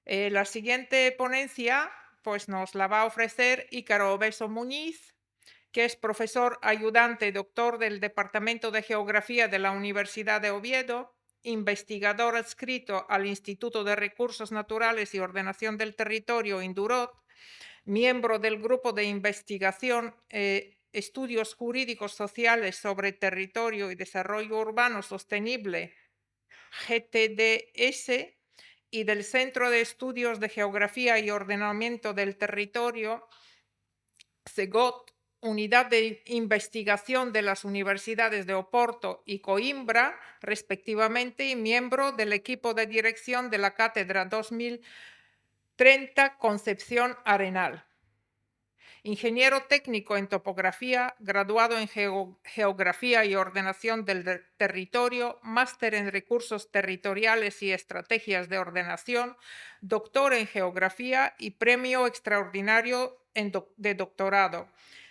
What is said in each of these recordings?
La siguiente ponencia pues, nos la va a ofrecer Ícaro Obeso Muñiz, que es profesor ayudante doctor del Departamento de Geografía de la Universidad de Oviedo, investigador adscrito al Instituto de Recursos Naturales y Ordenación del Territorio Indurot, miembro del Grupo de Investigación Estudios Jurídicos Sociales sobre Territorio y Desarrollo Urbano Sostenible, GTDS, y del Centro de Estudios de Geografía y Ordenamiento del Territorio, CEGOT, Unidad de Investigación de las Universidades de Oporto y Coimbra, respectivamente, y miembro del equipo de dirección de la Cátedra 2030 Concepción Arenal. Ingeniero técnico en topografía, graduado en geografía y ordenación del territorio, máster en recursos territoriales y estrategias de ordenación, doctor en geografía y premio extraordinario de doctorado.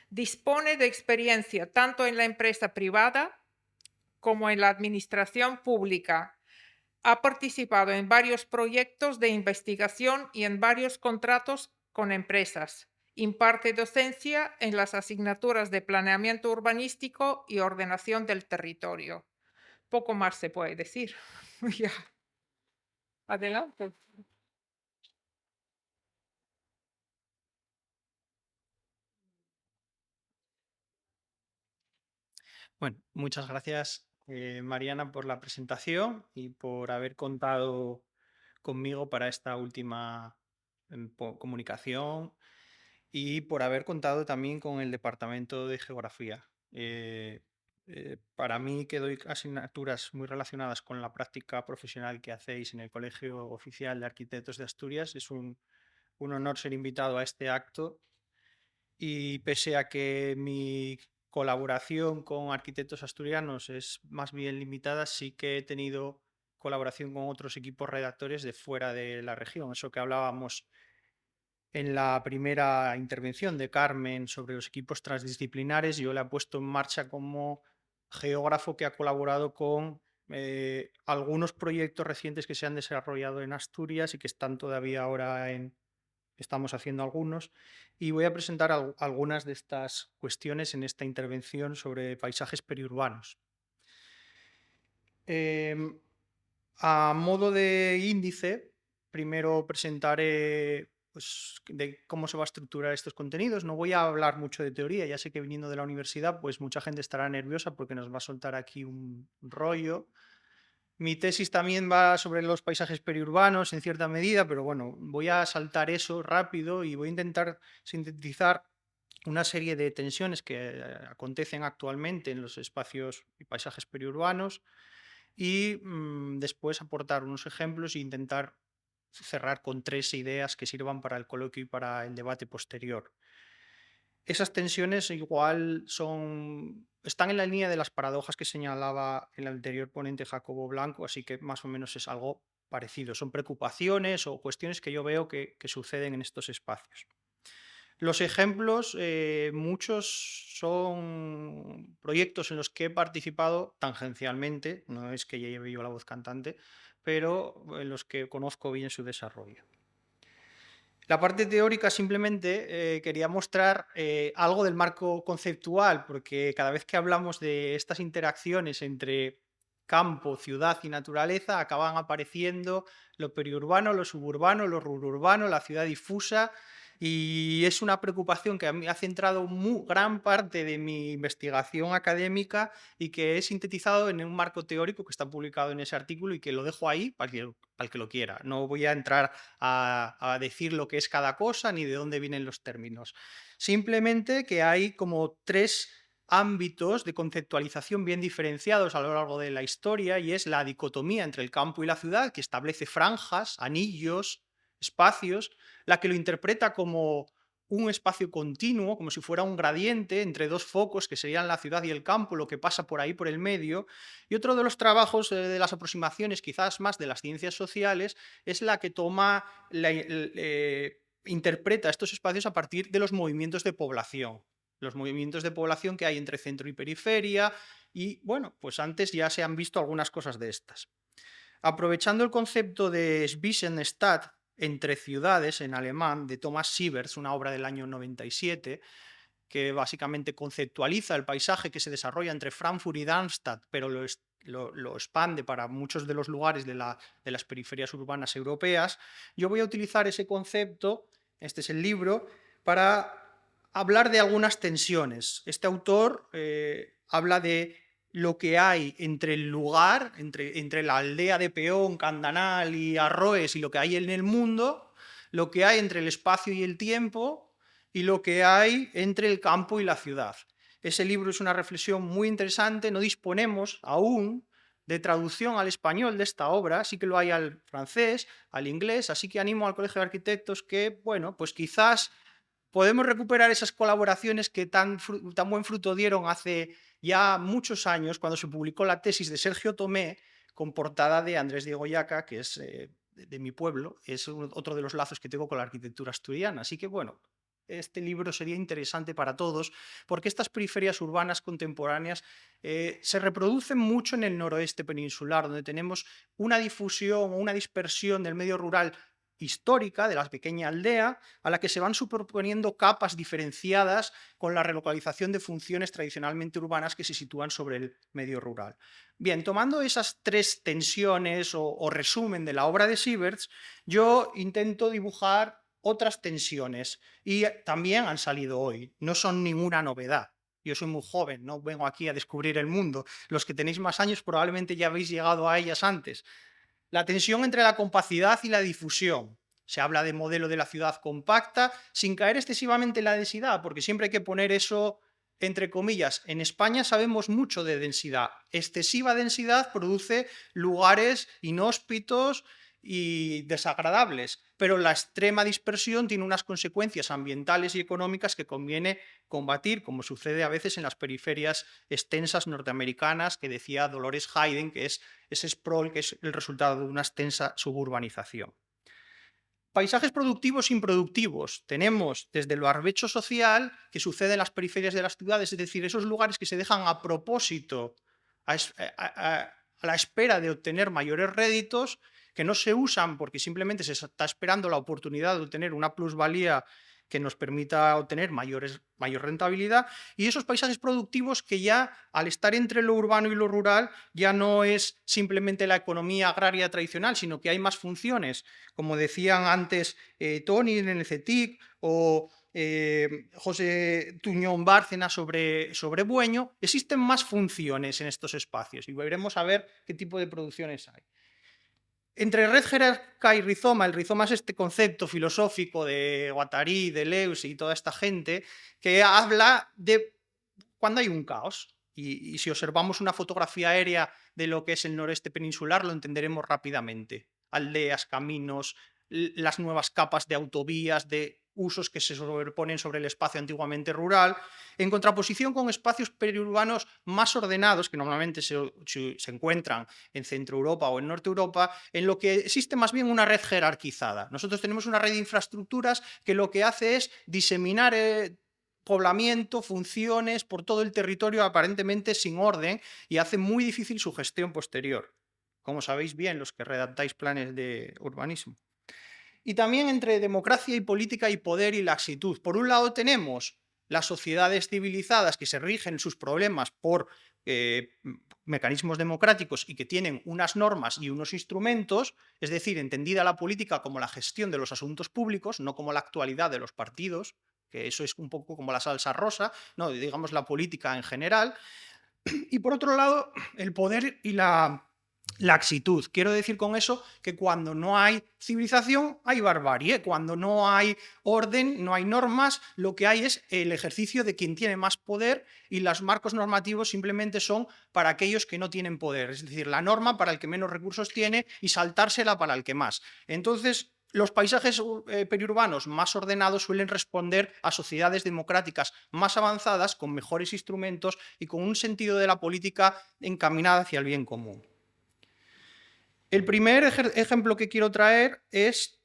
Dispone de experiencia tanto en la empresa privada como en la administración pública. Ha participado en varios proyectos de investigación y en varios contratos con empresas. Imparte docencia en las asignaturas de planeamiento urbanístico y ordenación del territorio. Poco más se puede decir. Ya. Adelante. Bueno, muchas gracias, Mariana, por la presentación y por haber contado conmigo para esta última comunicación y por haber contado también con el Departamento de Geografía. Para mí, que doy asignaturas muy relacionadas con la práctica profesional que hacéis en el Colegio Oficial de Arquitectos de Asturias, es un honor ser invitado a este acto y pese a que mi colaboración con arquitectos asturianos es más bien limitada, sí que he tenido colaboración con otros equipos redactores de fuera de la región. Eso que hablábamos en la primera intervención de Carmen sobre los equipos transdisciplinares, yo le he puesto en marcha como geógrafo que ha colaborado con algunos proyectos recientes que se han desarrollado en Asturias y que están todavía ahora estamos haciendo algunos, y voy a presentar algunas de estas cuestiones en esta intervención sobre paisajes periurbanos. A modo de índice, primero presentaré pues, de cómo se va a estructurar estos contenidos. No voy a hablar mucho de teoría, ya sé que viniendo de la universidad, pues mucha gente estará nerviosa porque nos va a soltar aquí un rollo. Mi tesis también va sobre los paisajes periurbanos en cierta medida, pero bueno, voy a saltar eso rápido y voy a intentar sintetizar una serie de tensiones que acontecen actualmente en los espacios y paisajes periurbanos y después aportar unos ejemplos e intentar cerrar con 3 ideas que sirvan para el coloquio y para el debate posterior. Esas tensiones igual están en la línea de las paradojas que señalaba el anterior ponente Jacobo Blanco, así que más o menos es algo parecido. Son preocupaciones o cuestiones que yo veo que suceden en estos espacios. Los ejemplos, muchos son proyectos en los que he participado tangencialmente, no es que lleve yo la voz cantante, pero en los que conozco bien su desarrollo. La parte teórica simplemente quería mostrar algo del marco conceptual, porque cada vez que hablamos de estas interacciones entre campo, ciudad y naturaleza, acaban apareciendo lo periurbano, lo suburbano, lo rurburbano, la ciudad difusa, y es una preocupación que a mí ha centrado gran parte de mi investigación académica y que he sintetizado en un marco teórico que está publicado en ese artículo y que lo dejo ahí para el que lo quiera. No voy a entrar a decir lo que es cada cosa ni de dónde vienen los términos. Simplemente que hay como 3 ámbitos de conceptualización bien diferenciados a lo largo de la historia, y es la dicotomía entre el campo y la ciudad, que establece franjas, anillos, espacios, la que lo interpreta como un espacio continuo, como si fuera un gradiente entre 2 focos, que serían la ciudad y el campo, lo que pasa por ahí por el medio. Y otro de los trabajos, de las aproximaciones quizás más de las ciencias sociales, es la que interpreta estos espacios a partir de los movimientos de población. Los movimientos de población que hay entre centro y periferia, y bueno, pues antes ya se han visto algunas cosas de estas. Aprovechando el concepto de Zwischenstadt, entre ciudades en alemán de Thomas Sievers, una obra del año 97, que básicamente conceptualiza el paisaje que se desarrolla entre Frankfurt y Darmstadt, pero lo expande para muchos de los lugares de las periferias urbanas europeas. Yo voy a utilizar ese concepto, este es el libro, para hablar de algunas tensiones. Este autor habla de lo que hay entre el lugar, entre la aldea de Peón, Candanal y Arroes y lo que hay en el mundo, lo que hay entre el espacio y el tiempo y lo que hay entre el campo y la ciudad. Ese libro es una reflexión muy interesante, no disponemos aún de traducción al español de esta obra, sí que lo hay al francés, al inglés, así que animo al Colegio de Arquitectos que, bueno, pues quizás podemos recuperar esas colaboraciones que tan buen fruto dieron hace ya muchos años, cuando se publicó la tesis de Sergio Tomé, con portada de Andrés Diego Yaca, que es de mi pueblo, es otro de los lazos que tengo con la arquitectura asturiana. Así que, bueno, este libro sería interesante para todos, porque estas periferias urbanas contemporáneas se reproducen mucho en el noroeste peninsular, donde tenemos una difusión o una dispersión del medio rural histórica de la pequeña aldea, a la que se van superponiendo capas diferenciadas con la relocalización de funciones tradicionalmente urbanas que se sitúan sobre el medio rural. Bien, tomando esas tres tensiones o resumen de la obra de Sieverts, yo intento dibujar otras tensiones y también han salido hoy, no son ninguna novedad. Yo soy muy joven, no vengo aquí a descubrir el mundo. Los que tenéis más años probablemente ya habéis llegado a ellas antes. La tensión entre la compacidad y la difusión. Se habla de modelo de la ciudad compacta, sin caer excesivamente en la densidad, porque siempre hay que poner eso entre comillas. En España sabemos mucho de densidad. Excesiva densidad produce lugares inhóspitos y desagradables, pero la extrema dispersión tiene unas consecuencias ambientales y económicas que conviene combatir, como sucede a veces en las periferias extensas norteamericanas que decía Dolores Hayden, que es ese sprawl que es el resultado de una extensa suburbanización. Paisajes productivos e improductivos. Tenemos desde lo barbecho social, que sucede en las periferias de las ciudades, es decir, esos lugares que se dejan a propósito, a la espera de obtener mayores réditos, que no se usan porque simplemente se está esperando la oportunidad de obtener una plusvalía que nos permita obtener mayor rentabilidad, y esos paisajes productivos que ya, al estar entre lo urbano y lo rural, ya no es simplemente la economía agraria tradicional, sino que hay más funciones, como decían antes Tony en el CETIC o José Tuñón Bárcena sobre Bueño. Existen más funciones en estos espacios y veremos a ver qué tipo de producciones hay. Entre red jerárquica y rizoma, el rizoma es este concepto filosófico de Guattari, Deleuze y toda esta gente que habla de cuando hay un caos. Y si observamos una fotografía aérea de lo que es el noreste peninsular, lo entenderemos rápidamente. Aldeas, caminos, las nuevas capas de autovías, de usos que se sobreponen sobre el espacio antiguamente rural, en contraposición con espacios periurbanos más ordenados, que normalmente se encuentran en Centro Europa o en Norte Europa, en lo que existe más bien una red jerarquizada. Nosotros tenemos una red de infraestructuras que lo que hace es diseminar poblamiento, funciones por todo el territorio aparentemente sin orden y hace muy difícil su gestión posterior, como sabéis bien los que redactáis planes de urbanismo. Y también entre democracia y política y poder y laxitud. Por un lado tenemos las sociedades civilizadas que se rigen sus problemas por mecanismos democráticos y que tienen unas normas y unos instrumentos, es decir, entendida la política como la gestión de los asuntos públicos, no como la actualidad de los partidos, que eso es un poco como la salsa rosa, no, digamos la política en general. Y por otro lado, el poder y la laxitud. Quiero decir con eso que cuando no hay civilización hay barbarie, cuando no hay orden, no hay normas, lo que hay es el ejercicio de quien tiene más poder y los marcos normativos simplemente son para aquellos que no tienen poder, es decir, la norma para el que menos recursos tiene y saltársela para el que más. Entonces, los paisajes periurbanos más ordenados suelen responder a sociedades democráticas más avanzadas, con mejores instrumentos y con un sentido de la política encaminada hacia el bien común. El primer ejemplo que quiero traer es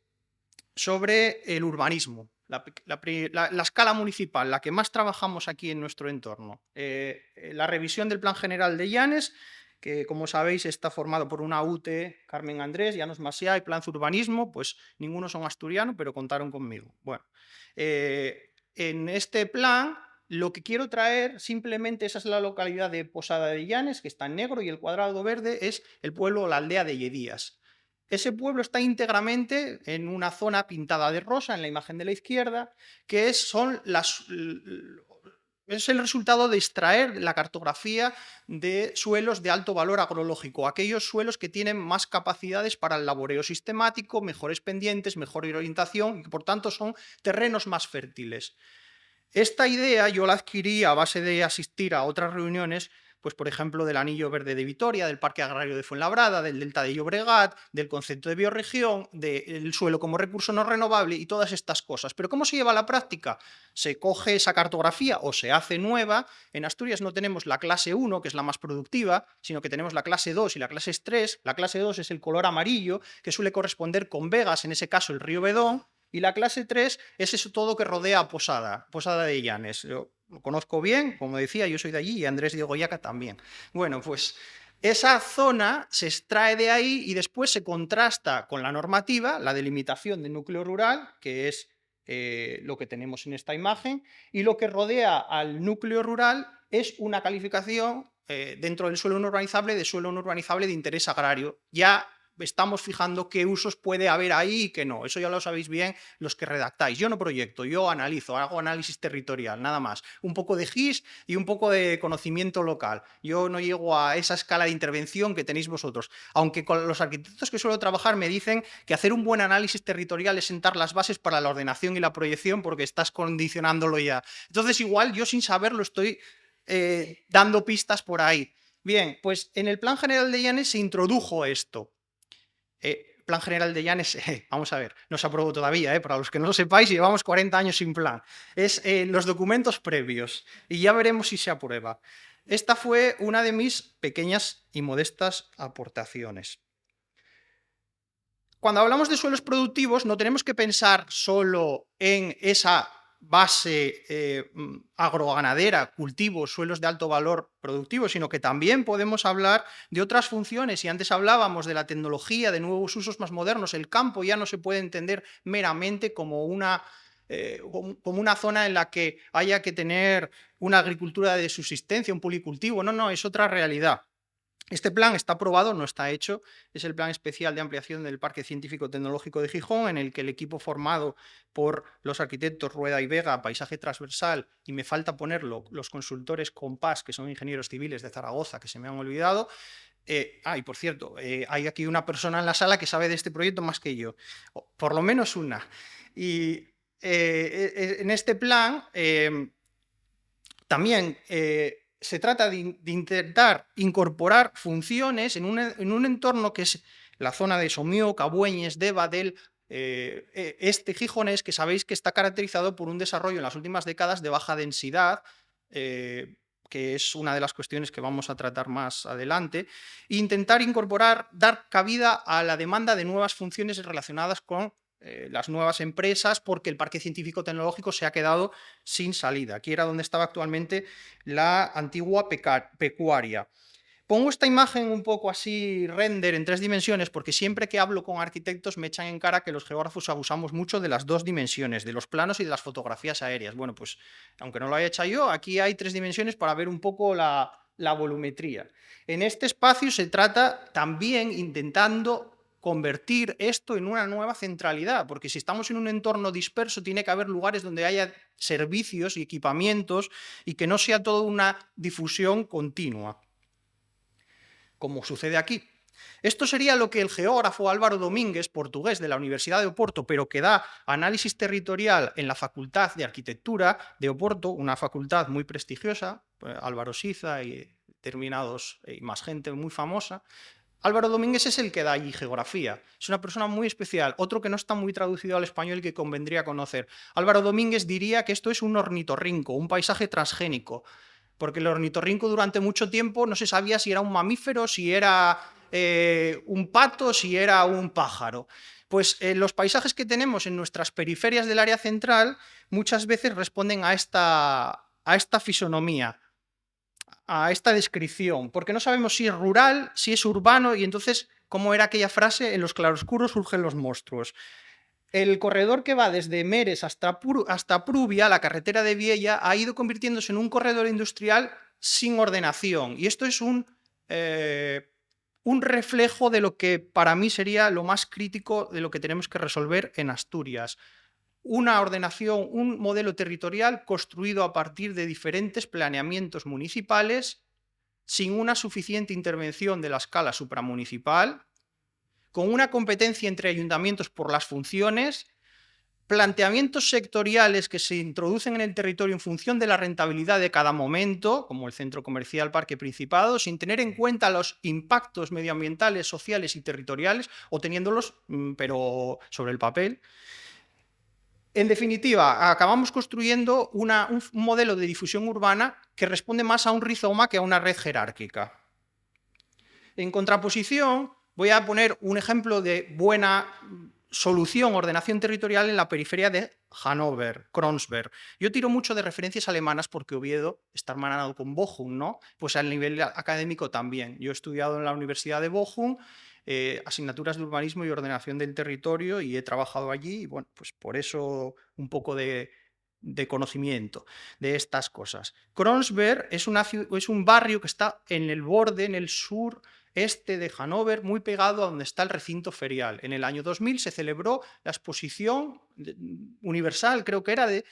sobre el urbanismo, la escala municipal, la que más trabajamos aquí en nuestro entorno. La revisión del Plan General de Llanes, que como sabéis está formado por una UTE, Carmen Andrés, Llanos Macià y Plan Urbanismo, pues ninguno son asturianos, pero contaron conmigo. Bueno, en este plan lo que quiero traer simplemente, esa es la localidad de Posada de Llanes, que está en negro, y el cuadrado verde es el pueblo o la aldea de Lledías. Ese pueblo está íntegramente en una zona pintada de rosa, en la imagen de la izquierda, que es el resultado de extraer la cartografía de suelos de alto valor agrológico, aquellos suelos que tienen más capacidades para el laboreo sistemático, mejores pendientes, mejor orientación y que por tanto son terrenos más fértiles. Esta idea yo la adquirí a base de asistir a otras reuniones, pues por ejemplo del Anillo Verde de Vitoria, del Parque Agrario de Fuenlabrada, del Delta de Llobregat, del concepto de bioregión, del suelo como recurso no renovable y todas estas cosas. Pero ¿cómo se lleva a la práctica? Se coge esa cartografía o se hace nueva. En Asturias no tenemos la clase 1, que es la más productiva, sino que tenemos la clase 2 y la clase 3. La clase 2 es el color amarillo, que suele corresponder con vegas, en ese caso el río Bedón, y la clase 3 es eso todo que rodea a Posada de Llanes. Yo lo conozco bien, como decía, yo soy de allí y Andrés Diego Yaca también. Bueno, pues esa zona se extrae de ahí y después se contrasta con la normativa, la delimitación del núcleo rural, que es lo que tenemos en esta imagen, y lo que rodea al núcleo rural es una calificación dentro del suelo no urbanizable de suelo no urbanizable de interés agrario. Ya estamos fijando qué usos puede haber ahí y qué no. Eso ya lo sabéis bien los que redactáis. Yo no proyecto, yo analizo, hago análisis territorial, nada más. Un poco de GIS y un poco de conocimiento local. Yo no llego a esa escala de intervención que tenéis vosotros. Aunque con los arquitectos que suelo trabajar me dicen que hacer un buen análisis territorial es sentar las bases para la ordenación y la proyección porque estás condicionándolo ya. Entonces igual yo sin saberlo estoy dando pistas por ahí. Bien, pues en el Plan General de Llanes se introdujo esto. Plan General de Llanes, vamos a ver, no se aprobó todavía, para los que no lo sepáis, llevamos 40 años sin plan. Es los documentos previos y ya veremos si se aprueba. Esta fue una de mis pequeñas y modestas aportaciones. Cuando hablamos de suelos productivos no tenemos que pensar solo en esa base agroganadera, cultivos, suelos de alto valor productivo, sino que también podemos hablar de otras funciones. Y antes hablábamos de la tecnología, de nuevos usos más modernos. El campo ya no se puede entender meramente como una zona en la que haya que tener una agricultura de subsistencia, un policultivo. No, no, es otra realidad. Este plan está aprobado, no está hecho, es el Plan Especial de Ampliación del Parque Científico Tecnológico de Gijón, en el que el equipo formado por los arquitectos Rueda y Vega, Paisaje Transversal, y me falta ponerlo, los consultores Compás, que son ingenieros civiles de Zaragoza, que se me han olvidado. Y por cierto, hay aquí una persona en la sala que sabe de este proyecto más que yo, por lo menos una. Y en este plan también se trata de intentar incorporar funciones en un entorno que es la zona de Somió, Cabueñes, Deva, del este gijonés, que sabéis que está caracterizado por un desarrollo en las últimas décadas de baja densidad, que es una de las cuestiones que vamos a tratar más adelante, e intentar incorporar, dar cabida a la demanda de nuevas funciones relacionadas con las nuevas empresas, porque el parque científico tecnológico se ha quedado sin salida. Aquí era donde estaba actualmente la antigua pecuaria. Pongo esta imagen un poco así, render en 3 dimensiones, porque siempre que hablo con arquitectos me echan en cara que los geógrafos abusamos mucho de las 2 dimensiones, de los planos y de las fotografías aéreas. Bueno, pues aunque no lo haya hecho yo, aquí hay 3 dimensiones para ver un poco la volumetría. En este espacio se trata también intentando convertir esto en una nueva centralidad, porque si estamos en un entorno disperso tiene que haber lugares donde haya servicios y equipamientos y que no sea toda una difusión continua, como sucede aquí. Esto sería lo que el geógrafo Álvaro Domínguez, portugués de la Universidad de Oporto, pero que da análisis territorial en la Facultad de Arquitectura de Oporto, una facultad muy prestigiosa, Álvaro Siza y determinados y más gente muy famosa. Álvaro Domínguez es el que da allí geografía, es una persona muy especial, otro que no está muy traducido al español y que convendría conocer. Álvaro Domínguez diría que esto es un ornitorrinco, un paisaje transgénico, porque el ornitorrinco durante mucho tiempo no se sabía si era un mamífero, si era un pato, si era un pájaro. Pues los paisajes que tenemos en nuestras periferias del área central muchas veces responden a esta fisonomía. a esta descripción, porque no sabemos si es rural, si es urbano, y entonces, ¿cómo era aquella frase? En los claroscuros surgen los monstruos. El corredor que va desde Meres hasta Prubia, la carretera de Viella, ha ido convirtiéndose en un corredor industrial sin ordenación. Y esto es un reflejo de lo que para mí sería lo más crítico de lo que tenemos que resolver en Asturias. Una ordenación, un modelo territorial construido a partir de diferentes planeamientos municipales, sin una suficiente intervención de la escala supramunicipal, con una competencia entre ayuntamientos por las funciones, planteamientos sectoriales que se introducen en el territorio en función de la rentabilidad de cada momento, como el centro comercial Parque Principado, sin tener en cuenta los impactos medioambientales, sociales y territoriales, o teniéndolos, pero sobre el papel. En definitiva, acabamos construyendo un modelo de difusión urbana que responde más a un rizoma que a una red jerárquica. En contraposición, voy a poner un ejemplo de buena solución, ordenación territorial en la periferia de Hannover, Kreuzberg. Yo tiro mucho de referencias alemanas porque Oviedo está hermanado con Bochum, ¿no? Pues al nivel académico también. Yo he estudiado en la Universidad de Bochum, asignaturas de urbanismo y ordenación del territorio, y he trabajado allí, y bueno, pues por eso un poco de conocimiento de estas cosas. Kreuzberg es un barrio que está en el borde, en el sur este de Hannover, muy pegado a donde está el recinto ferial. En el año 2000 se celebró la exposición universal, creo que era de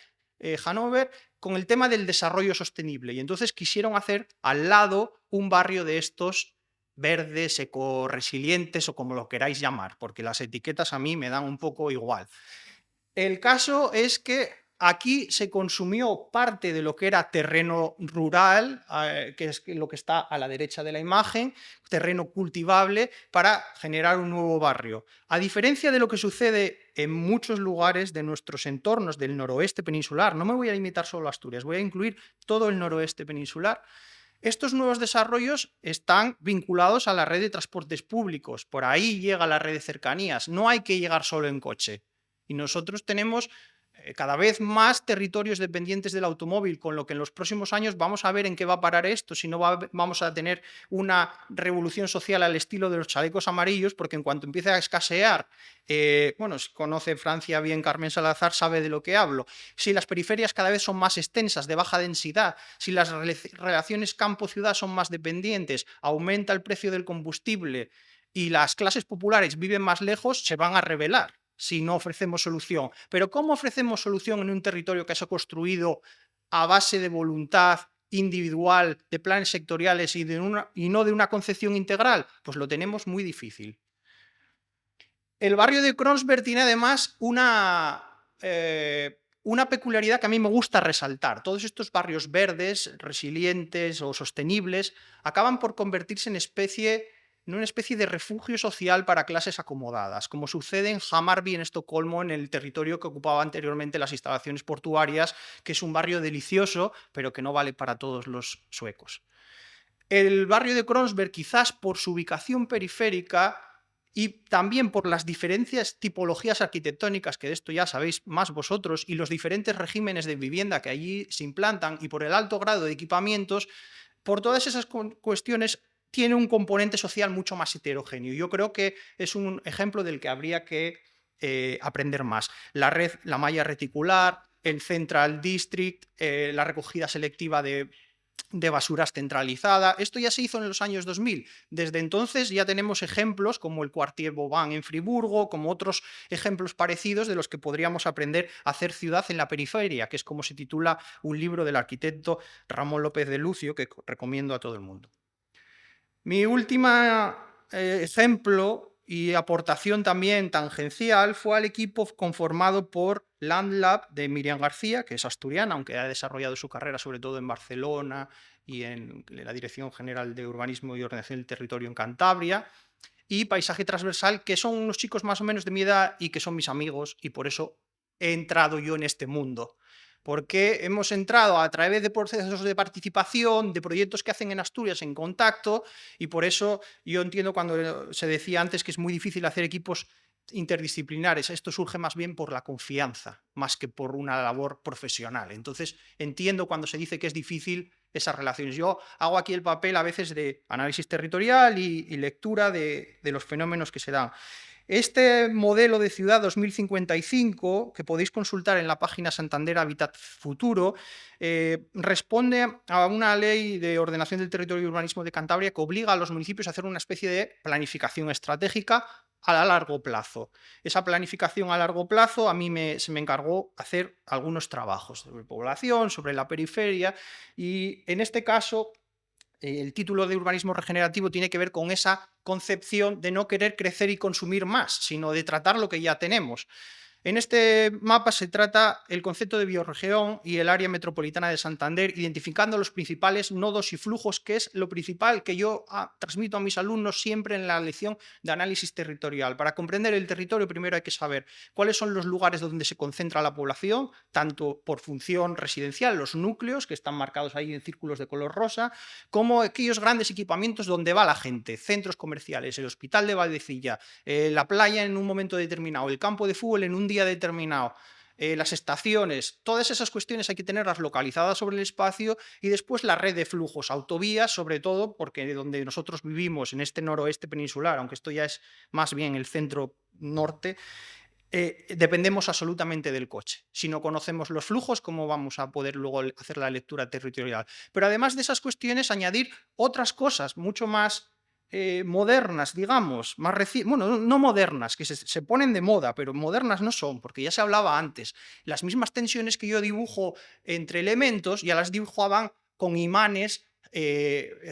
Hannover, con el tema del desarrollo sostenible, y entonces quisieron hacer al lado un barrio de estos verdes, ecoresilientes, o como lo queráis llamar, porque las etiquetas a mí me dan un poco igual. El caso es que aquí se consumió parte de lo que era terreno rural, que es lo que está a la derecha de la imagen, terreno cultivable, para generar un nuevo barrio. A diferencia de lo que sucede en muchos lugares de nuestros entornos del noroeste peninsular, no me voy a limitar solo a Asturias, voy a incluir todo el noroeste peninsular. Estos nuevos desarrollos están vinculados a la red de transportes públicos, por ahí llega la red de cercanías, no hay que llegar solo en coche. Y nosotros tenemos cada vez más territorios dependientes del automóvil, con lo que en los próximos años vamos a ver en qué va a parar esto, si no vamos a tener una revolución social al estilo de los chalecos amarillos, porque en cuanto empiece a escasear, bueno, si conoce Francia bien Carmen Salazar, sabe de lo que hablo, si las periferias cada vez son más extensas, de baja densidad, si las relaciones campo-ciudad son más dependientes, aumenta el precio del combustible y las clases populares viven más lejos, se van a rebelar si no ofrecemos solución. Pero ¿cómo ofrecemos solución en un territorio que se ha construido a base de voluntad individual, de planes sectoriales y no de una concepción integral? Pues lo tenemos muy difícil. El barrio de Kreuzberg tiene además una peculiaridad que a mí me gusta resaltar. Todos estos barrios verdes, resilientes o sostenibles, acaban por convertirse en una especie de refugio social para clases acomodadas, como sucede en Hammarby, en Estocolmo, en el territorio que ocupaba anteriormente las instalaciones portuarias, que es un barrio delicioso, pero que no vale para todos los suecos. El barrio de Kreuzberg, quizás por su ubicación periférica y también por las diferentes tipologías arquitectónicas, que de esto ya sabéis más vosotros, y los diferentes regímenes de vivienda que allí se implantan, y por el alto grado de equipamientos, por todas esas cuestiones tiene un componente social mucho más heterogéneo. Yo creo que es un ejemplo del que habría que aprender más. La malla reticular, el Central District, la recogida selectiva de basuras centralizada. Esto ya se hizo en los años 2000. Desde entonces ya tenemos ejemplos como el Quartier Vauban en Friburgo, como otros ejemplos parecidos de los que podríamos aprender a hacer ciudad en la periferia, que es como se titula un libro del arquitecto Ramón López de Lucio, que recomiendo a todo el mundo. Mi último ejemplo y aportación también tangencial fue al equipo conformado por Landlab de Miriam García, que es asturiana, aunque ha desarrollado su carrera sobre todo en Barcelona y en la Dirección General de Urbanismo y Ordenación del Territorio en Cantabria, y Paisaje Transversal, que son unos chicos más o menos de mi edad y que son mis amigos, y por eso he entrado yo en este mundo. Porque hemos entrado a través de procesos de participación, de proyectos que hacen en Asturias en contacto, y por eso yo entiendo cuando se decía antes que es muy difícil hacer equipos interdisciplinares. Esto surge más bien por la confianza, más que por una labor profesional. Entonces entiendo cuando se dice que es difícil esas relaciones. Yo hago aquí el papel a veces de análisis territorial y lectura de los fenómenos que se dan. Este modelo de ciudad 2055, que podéis consultar en la página Santander Habitat Futuro, responde a una ley de ordenación del territorio y urbanismo de Cantabria que obliga a los municipios a hacer una especie de planificación estratégica a largo plazo. Esa planificación a largo plazo a mí se me encargó hacer algunos trabajos sobre población, sobre la periferia, y en este caso el título de urbanismo regenerativo tiene que ver con esa concepción de no querer crecer y consumir más, sino de tratar lo que ya tenemos. En este mapa se trata el concepto de biorregión y el área metropolitana de Santander, identificando los principales nodos y flujos, que es lo principal que yo transmito a mis alumnos siempre en la lección de análisis territorial. Para comprender el territorio, primero hay que saber cuáles son los lugares donde se concentra la población, tanto por función residencial, los núcleos, que están marcados ahí en círculos de color rosa, como aquellos grandes equipamientos donde va la gente, centros comerciales, el Hospital de Valdecilla, la playa en un momento determinado, el campo de fútbol en un día determinado, las estaciones, todas esas cuestiones hay que tenerlas localizadas sobre el espacio, y después la red de flujos, autovías, sobre todo porque donde nosotros vivimos, en este noroeste peninsular, aunque esto ya es más bien el centro norte, dependemos absolutamente del coche. Si no conocemos los flujos, ¿cómo vamos a poder luego hacer la lectura territorial? Pero además de esas cuestiones, añadir otras cosas mucho más modernas, digamos, más bueno, no modernas, que se ponen de moda, pero modernas no son, porque ya se hablaba antes. Las mismas tensiones que yo dibujo entre elementos ya las dibujaban con imanes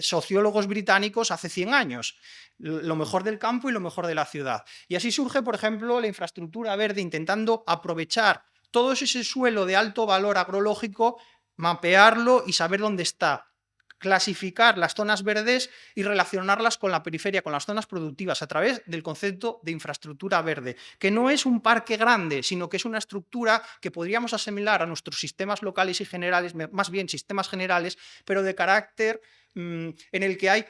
sociólogos británicos hace 100 años. Lo mejor del campo y lo mejor de la ciudad. Y así surge, por ejemplo, la infraestructura verde, intentando aprovechar todo ese suelo de alto valor agrológico, mapearlo y saber dónde está, clasificar las zonas verdes y relacionarlas con la periferia, con las zonas productivas, a través del concepto de infraestructura verde, que no es un parque grande, sino que es una estructura que podríamos asimilar a nuestros sistemas locales y generales, más bien sistemas generales, pero de carácter en el que hay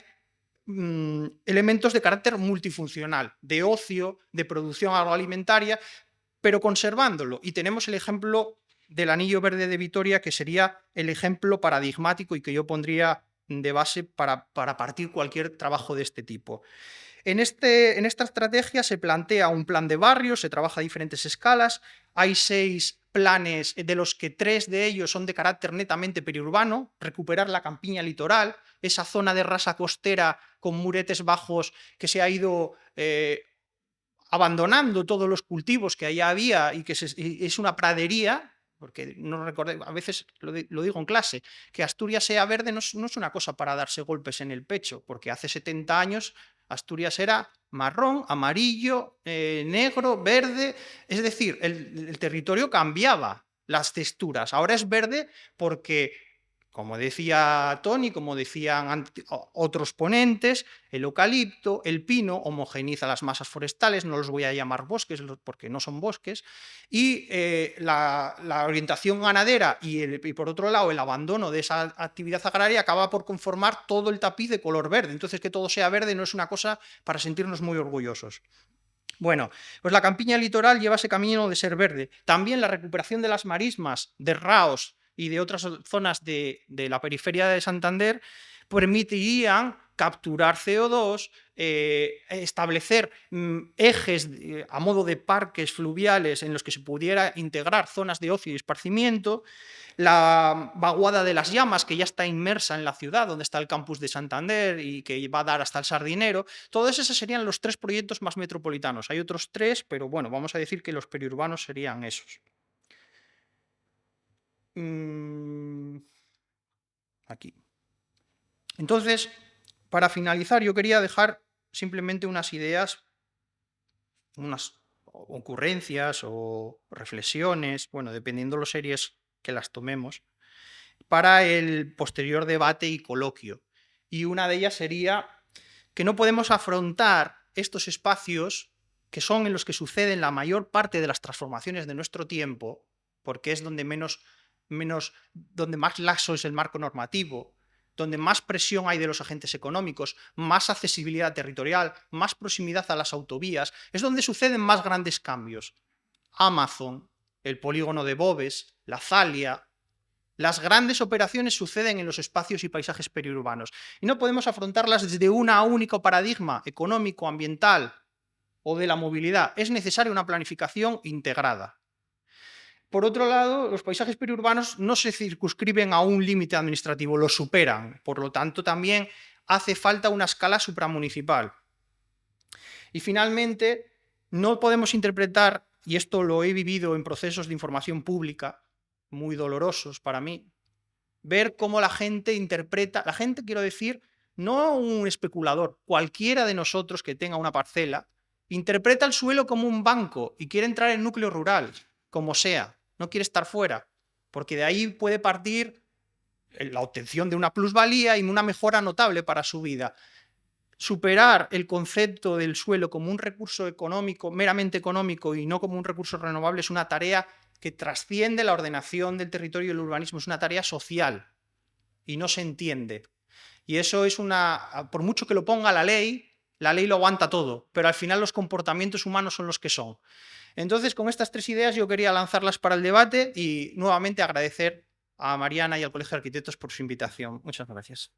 elementos de carácter multifuncional, de ocio, de producción agroalimentaria, pero conservándolo. Y tenemos el ejemplo del Anillo Verde de Vitoria, que sería el ejemplo paradigmático y que yo pondría de base para partir cualquier trabajo de este tipo. En esta estrategia se plantea un plan de barrios, se trabaja a diferentes escalas, hay 6 planes, de los que 3 de ellos son de carácter netamente periurbano: recuperar la campiña litoral, esa zona de rasa costera con muretes bajos que se ha ido abandonando todos los cultivos que allá había y que es una pradería. Porque no recordé, a veces lo digo en clase, que Asturias sea verde no es una cosa para darse golpes en el pecho, porque hace 70 años Asturias era marrón, amarillo, negro, verde, es decir, el territorio cambiaba las texturas. Ahora es verde porque, como decía Tony, como decían otros ponentes, el eucalipto, el pino homogeneiza las masas forestales, no los voy a llamar bosques porque no son bosques, y la orientación ganadera y por otro lado el abandono de esa actividad agraria acaba por conformar todo el tapiz de color verde. Entonces, que todo sea verde no es una cosa para sentirnos muy orgullosos. Bueno, pues la campiña litoral lleva ese camino de ser verde. También la recuperación de las marismas, de Raos y de otras zonas de la periferia de Santander permitirían capturar CO2, establecer ejes a modo de parques fluviales en los que se pudiera integrar zonas de ocio y esparcimiento. La vaguada de las Llamas, que ya está inmersa en la ciudad, donde está el campus de Santander y que va a dar hasta el Sardinero. Todos esos serían los 3 proyectos más metropolitanos. Hay otros 3, pero bueno, vamos a decir que los periurbanos serían esos. Aquí. Entonces, para finalizar, yo quería dejar simplemente unas ideas, unas ocurrencias o reflexiones, bueno, dependiendo de los series que las tomemos, para el posterior debate y coloquio. Y una de ellas sería que no podemos afrontar estos espacios, que son en los que suceden la mayor parte de las transformaciones de nuestro tiempo, porque es donde donde más laxo es el marco normativo, donde más presión hay de los agentes económicos, más accesibilidad territorial, más proximidad a las autovías, es donde suceden más grandes cambios. Amazon, el polígono de Boves, la Zalia, Las grandes operaciones suceden en los espacios y paisajes periurbanos y no podemos afrontarlas desde un único paradigma económico, ambiental o de la movilidad. Es necesaria una planificación integrada. Por otro lado, los paisajes periurbanos no se circunscriben a un límite administrativo, lo superan. Por lo tanto, también hace falta una escala supramunicipal. Y finalmente, no podemos interpretar, y esto lo he vivido en procesos de información pública, muy dolorosos para mí, ver cómo la gente interpreta, la gente quiero decir, no un especulador, cualquiera de nosotros que tenga una parcela, interpreta el suelo como un banco y quiere entrar en núcleo rural, como sea, no quiere estar fuera, porque de ahí puede partir la obtención de una plusvalía y una mejora notable para su vida. Superar el concepto del suelo como un recurso económico, meramente económico y no como un recurso renovable es una tarea que trasciende la ordenación del territorio y el urbanismo, es una tarea social y no se entiende. Y eso es por mucho que lo ponga la ley lo aguanta todo, pero al final los comportamientos humanos son los que son. Entonces, con estas 3 ideas yo quería lanzarlas para el debate y nuevamente agradecer a Mariana y al Colegio de Arquitectos por su invitación. Muchas gracias.